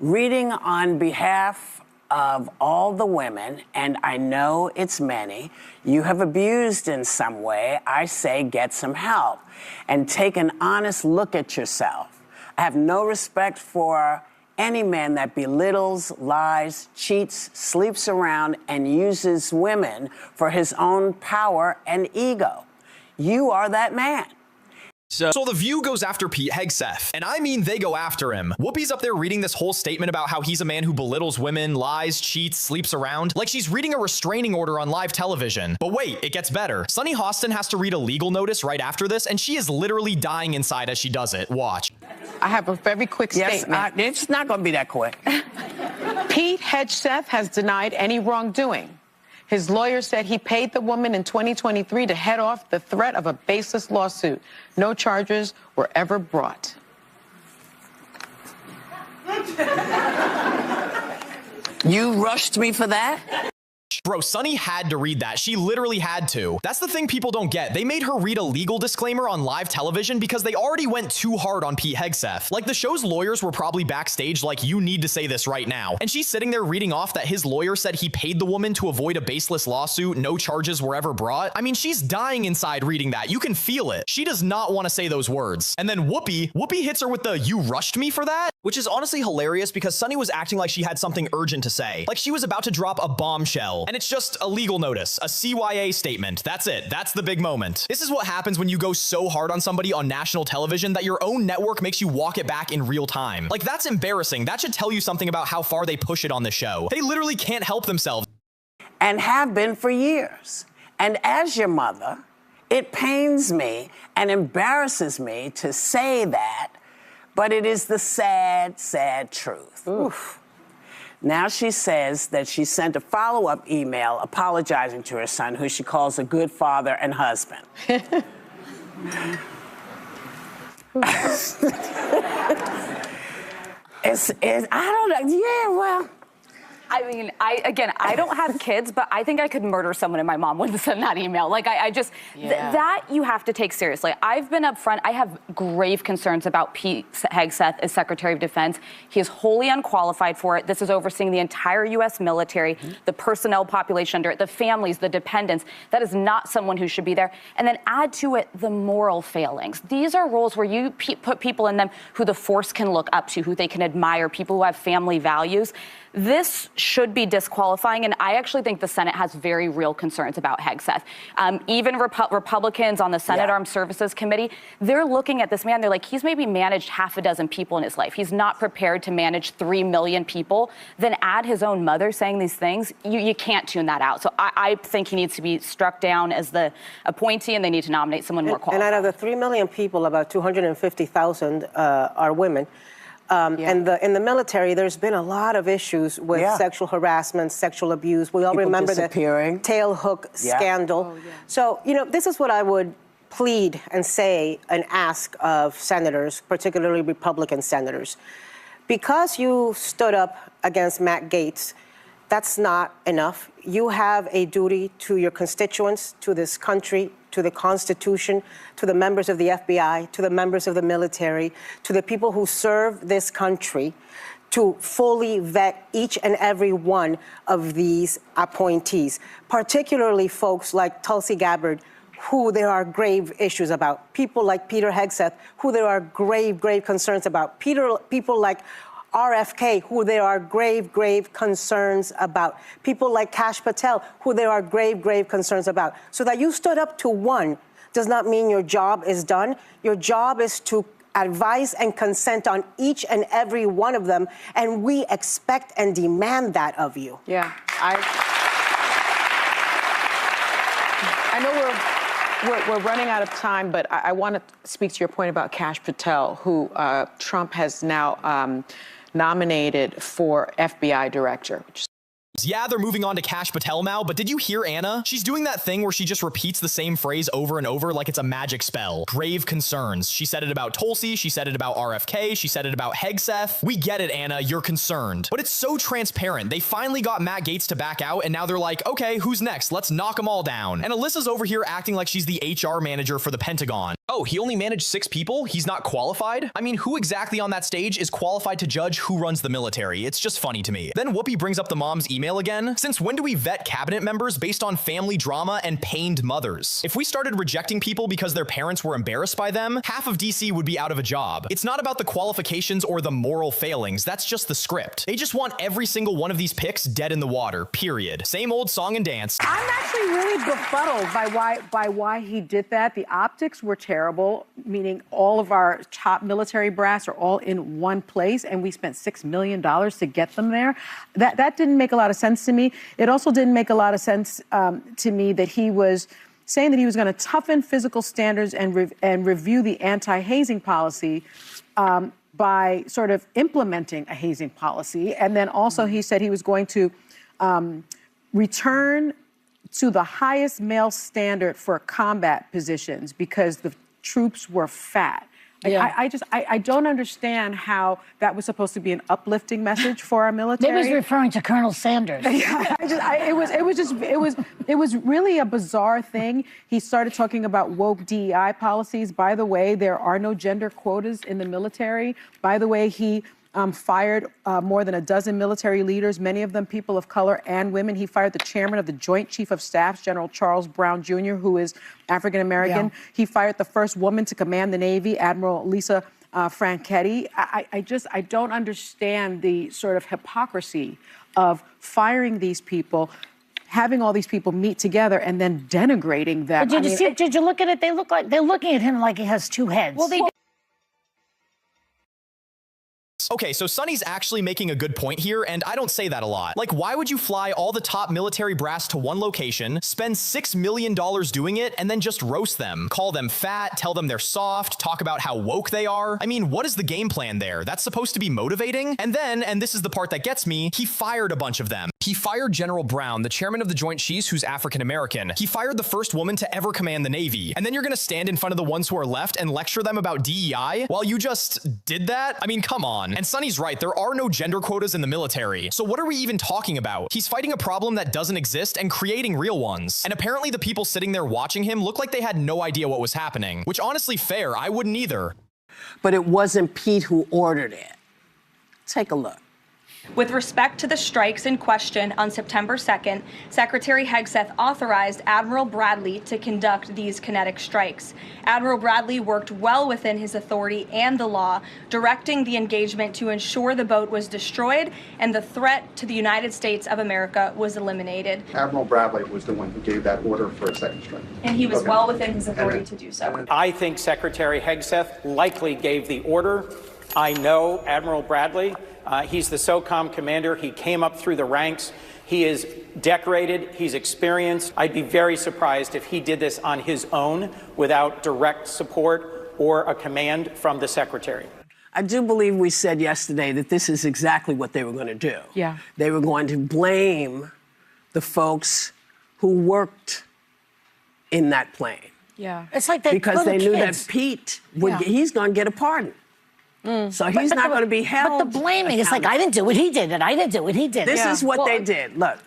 reading on behalf of all the women, and I know it's many, you have abused in some way, I say get some help and take an honest look at yourself. I have no respect for any man that belittles, lies, cheats, sleeps around, and uses women for his own power and ego. You are that man. So The View goes after Pete Hegseth, and I mean they go after him. Whoopi's up there reading this whole statement about how he's a man who belittles women, lies, cheats, sleeps around, like she's reading a restraining order on live television. But wait, it gets better. Sunny Hostin has to read a legal notice right after this, and she is literally dying inside as she does it. Watch. I have a very quick statement. It's not going to be that quick. Pete Hegseth has denied any wrongdoing. His lawyer said he paid the woman in 2023 to head off the threat of a baseless lawsuit. No charges were ever brought. You rushed me for that? Bro, Sunny had to read that. She literally had to. That's the thing people don't get. They made her read a legal disclaimer on live television because they already went too hard on Pete Hegseth. Like, the show's lawyers were probably backstage like, you need to say this right now. And she's sitting there reading off that his lawyer said he paid the woman to avoid a baseless lawsuit, no charges were ever brought. I mean, she's dying inside reading that. You can feel it. She does not want to say those words. And then Whoopi hits her with the, you rushed me for that? Which is honestly hilarious because Sunny was acting like she had something urgent to say. Like she was about to drop a bombshell. And it's just a legal notice, a CYA statement. That's it. That's the big moment. This is what happens when you go so hard on somebody on national television that your own network makes you walk it back in real time. Like, that's embarrassing. That should tell you something about how far they push it on the show. They literally can't help themselves. And have been for years. And as your mother, it pains me and embarrasses me to say that, but it is the sad, sad truth. Oof. Now she says that she sent a follow-up email apologizing to her son, who she calls a good father and husband. I don't know. Yeah, well. I mean, I don't have kids, but I think I could murder someone and my mom wouldn't send that email. Like, that you have to take seriously. I've been upfront. I have grave concerns about Pete Hegseth as Secretary of Defense. He is wholly unqualified for it. This is overseeing the entire U.S. military, the personnel population under it, the families, the dependents. That is not someone who should be there. And then add to it the moral failings. These are roles where you put people in them who the force can look up to, who they can admire, people who have family values. This should be disqualifying, and I actually think the Senate has very real concerns about Hegseth. Even Republicans on the Senate Armed Services Committee, they're looking at this man, they're like, he's maybe managed half a dozen people in his life. He's not prepared to manage 3 million people. Then add his own mother saying these things, you can't tune that out. So I think he needs to be struck down as the appointee, and they need to nominate someone more qualified. And out of the 3 million people, about 250,000 are women. And in the military, there's been a lot of issues with sexual harassment, sexual abuse. We all remember the tailhook scandal. So, you know, this is what I would plead and say and ask of senators, particularly Republican senators. Because you stood up against Matt Gaetz, that's not enough. You have a duty to your constituents, to this country, to the Constitution, to the members of the FBI, to the members of the military, to the people who serve this country, to fully vet each and every one of these appointees, particularly folks like Tulsi Gabbard, who there are grave issues about, people like Peter Hegseth, who there are grave, grave concerns about, people like RFK, who there are grave, grave concerns about. People like Kash Patel, who there are grave, grave concerns about. So that you stood up to one does not mean your job is done. Your job is to advise and consent on each and every one of them, and we expect and demand that of you. Yeah, I know we're running out of time, but I want to speak to your point about Kash Patel, who Trump has now nominated for FBI director. concerns. Yeah, they're moving on to Kash Patel now, but did you hear Anna? She's doing that thing where she just repeats the same phrase over and over like it's a magic spell. Grave concerns. She said it about Tulsi, she said it about RFK, she said it about Hegseth. We get it, Anna, you're concerned. But it's so transparent. They finally got Matt Gaetz to back out, and now they're like, okay, who's next? Let's knock them all down. And Alyssa's over here acting like she's the HR manager for the Pentagon. Oh, he only managed 6 people? He's not qualified? I mean, who exactly on that stage is qualified to judge who runs the military? It's just funny to me. Then Whoopi brings up the mom's email again. Since when do we vet cabinet members based on family drama and pained mothers? If we started rejecting people because their parents were embarrassed by them, half of DC would be out of a job. It's not about the qualifications or the moral failings. That's just the script. They just want every single one of these picks dead in the water, period. Same old song and dance. I'm actually really befuddled by why he did that. The optics were terrible, meaning all of our top military brass are all in one place, and we spent $6 million to get them there. That didn't make a lot of sense to me. It also didn't make a lot of sense to me that he was saying that he was going to toughen physical standards and review the anti-hazing policy by sort of implementing a hazing policy. And then also he said he was going to return to the highest male standard for combat positions because the troops were fat. Yeah. I don't understand how that was supposed to be an uplifting message for our military. Maybe he's referring to Colonel Sanders. It was really a bizarre thing. He started talking about woke DEI policies. By the way, there are no gender quotas in the military. By the way, he fired more than a dozen military leaders, many of them people of color and women. He fired the chairman of the Joint Chief of Staff, General Charles Brown Jr., who is African-American. Yeah. He fired the first woman to command the Navy, Admiral Lisa Franchetti. I don't understand the sort of hypocrisy of firing these people, having all these people meet together and then denigrating them. But did you look at it? They're looking at him like he has 2 heads. Well, Okay, so Sonny's actually making a good point here, and I don't say that a lot. Like, why would you fly all the top military brass to one location, spend $6 million doing it, and then just roast them? Call them fat, tell them they're soft, talk about how woke they are? I mean, what is the game plan there? That's supposed to be motivating? And then, and this is the part that gets me, he fired a bunch of them. He fired General Brown, the chairman of the Joint Chiefs, who's African-American. He fired the first woman to ever command the Navy. And then you're gonna stand in front of the ones who are left and lecture them about DEI while you just did that? I mean, come on. And Sonny's right, there are no gender quotas in the military. So what are we even talking about? He's fighting a problem that doesn't exist and creating real ones. And apparently the people sitting there watching him look like they had no idea what was happening, which honestly fair, I wouldn't either. But it wasn't Pete who ordered it. Take a look. With respect to the strikes in question on September 2nd, Secretary Hegseth authorized Admiral Bradley to conduct these kinetic strikes. Admiral Bradley worked well within his authority and the law, directing the engagement to ensure the boat was destroyed and the threat to the United States of America was eliminated. Admiral Bradley was the one who gave that order for a second strike. And he was well within his authority to do so. I think Secretary Hegseth likely gave the order. I know Admiral Bradley. He's the SOCOM commander. He came up through the ranks. He is decorated. He's experienced. I'd be very surprised if he did this on his own without direct support or a command from the secretary. I do believe we said yesterday that this is exactly what they were going to do. Yeah. They were going to blame the folks who worked in that plane. Yeah. It's like that because they knew kids. that Pete would he's going to get a pardon. So he's not going to be held. But the blaming is like, I didn't do it, he did it. I didn't do it, he did it. This is what they did. Look,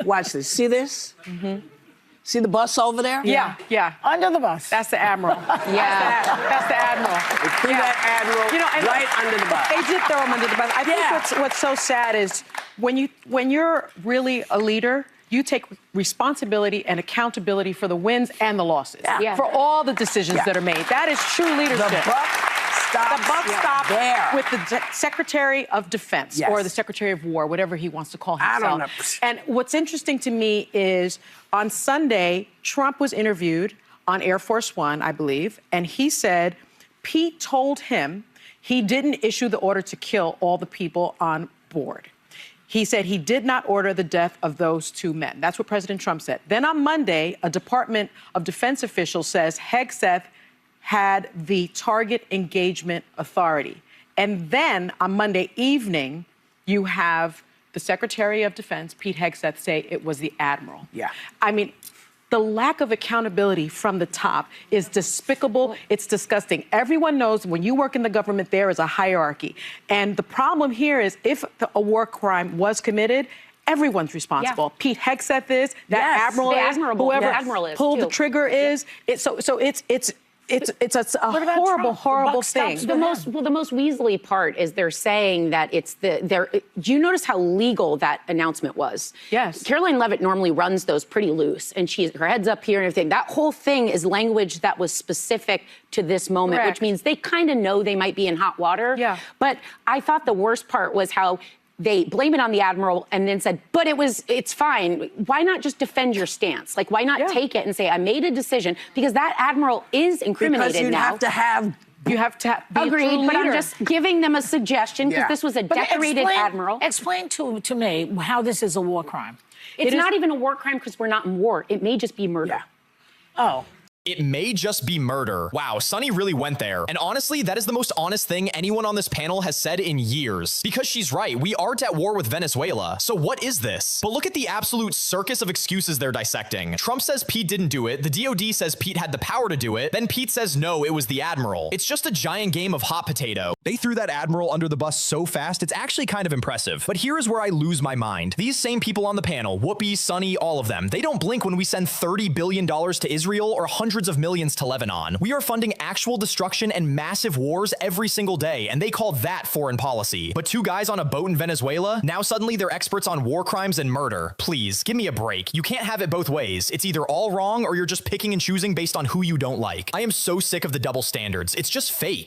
watch this. See this? See the bus over there? Yeah. Under the bus. That's the Admiral. That's the Admiral. They threw that Admiral right under the bus. They did throw him under the bus. I think what's so sad is when you're really a leader, you take responsibility and accountability for the wins and the losses, for all the decisions that are made. That is true leadership. The buck stops there with the Secretary of Defense or the Secretary of War, whatever he wants to call himself. I don't know. And what's interesting to me is on Sunday, Trump was interviewed on Air Force One, I believe, and he said Pete told him he didn't issue the order to kill all the people on board. He said he did not order the death of those 2 men. That's what President Trump said. Then on Monday, a Department of Defense official says Hegseth had the target engagement authority. And then on Monday evening, you have the Secretary of Defense, Pete Hegseth, say it was the admiral. Yeah. I mean, the lack of accountability from the top is despicable. It's disgusting. Everyone knows when you work in the government, there is a hierarchy. And the problem here is if a war crime was committed, everyone's responsible. Yeah. Pete Hegseth is, that admiral is, whoever admiral is, pulled too. the trigger is. It's a horrible, horrible thing. The most Weasley part is they're saying that it's do you notice how legal that announcement was? Yes. Caroline Leavitt normally runs those pretty loose, and her head's up here and everything. That whole thing is language that was specific to this moment, Correct. which means they kind of know they might be in hot water. Yeah. But I thought the worst part was how they blame it on the admiral and then said, but it's fine. Why not just defend your stance? Like, why not take it and say, I made a decision? Because that admiral is incriminated because now. You have to be Agreed, a true but I'm leader. just giving them a suggestion because this was a decorated admiral. Explain to me how this is a war crime. It's not even a war crime because we're not in war. It may just be murder. Oh. It may just be murder. Wow, Sunny really went there. And honestly, that is the most honest thing anyone on this panel has said in years. Because she's right, we aren't at war with Venezuela. So what is this? But look at the absolute circus of excuses they're dissecting. Trump says Pete didn't do it, the DOD says Pete had the power to do it, then Pete says no, it was the admiral. It's just a giant game of hot potato. They threw that admiral under the bus so fast, it's actually kind of impressive. But here is where I lose my mind. These same people on the panel, Whoopi, Sunny, all of them, they don't blink when we send $30 billion to Israel or hundreds of millions to Lebanon. We are funding actual destruction and massive wars every single day, and they call that foreign policy. But two guys on a boat in Venezuela, now suddenly they're experts on war crimes and murder. Please, give me a break. You can't have it both ways. It's either all wrong or you're just picking and choosing based on who you don't like. I am so sick of the double standards. It's just fake.